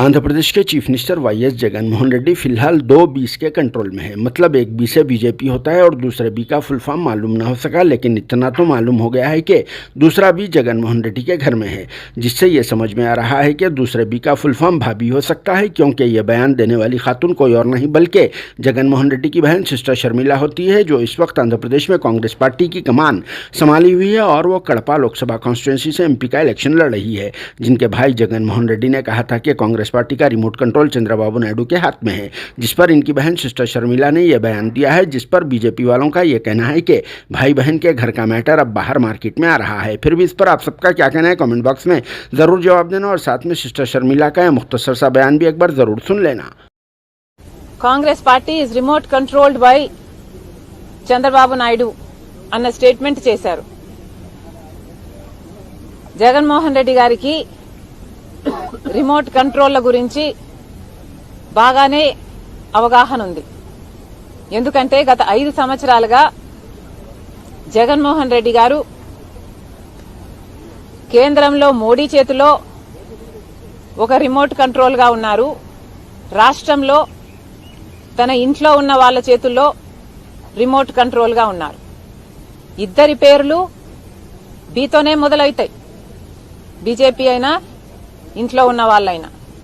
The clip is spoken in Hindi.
आंध्र प्रदेश के chief minister YS Jaganmohan Reddy फिलहाल 2 बीस के कंट्रोल में है। मतलब एक बी से बीजेपी होता है और दूसरे बी का फुल फॉर्म मालूम ना हो सका, लेकिन इतना तो मालूम हो गया है कि दूसरा बी जगनमोहन रेड्डी के घर में है, जिससे ये समझ में आ रहा है कि दूसरे बी का फुल फॉर्म भाभी हो सकता है, क्योंकि यह बयान देने वाली खातून कोई और नहीं बल्कि जगनमोहन रेड्डी की बहन सिस्टर शर्मिला होती है, जो इस वक्त आंध्र प्रदेश में कांग्रेस पार्टी की कमान संभाली हुई है और वो कड़पा लोकसभा कॉन्स्टिट्यूंसी से एमपी का इलेक्शन लड़ रही है, जिनके भाई जगनमोहन रेड्डी ने कहा था कि कांग्रेस पार्टी का रिमोट कंट्रोल चंद्रबाबू नायडू के हाथ में है, जिस पर इनकी बहन सिस्टर शर्मिला ने यह बयान दिया है, जिस पर बीजेपी वालों का यह कहना है कि भाई बहन के घर का मैटर अब बाहर मार्केट में आ रहा है। फिर भी इस पर आप सबका क्या कहना है, कमेंट बॉक्स में जरूर जवाब देना और साथ में सिस्टर शर्मिला का यह मुख्तसर सा बयान भी एक बार जरूर सुन लेना। Congress party is remote controlled by Chandrababu Naidu అన్న స్టేట్మెంట్ చేశారు. జగన్మోహన్ రెడ్డి గారికి రిమోట్ కంట్రోల్ల గురించి బాగానే అవగాహన ఉంది. ఎందుకంటే గత 5 సంవత్సరాలుగా జగన్మోహన్ రెడ్డి గారు కేంద్రంలో మోడీ చేతిలో ఒక రిమోట్ కంట్రోల్ గా ఉన్నారు. రాష్ట్రంలో తన ఇంట్లో ఉన్న వాళ్ళ చేతుల్లో రిమోట్ కంట్రోల్ గా ఉన్నారు. ఇద్దరి పేర్లు బీతోనే మొదలవుతాయి, బీజేపీ అయినా ఇంట్లో ఉన్న వాళ్ళైనా.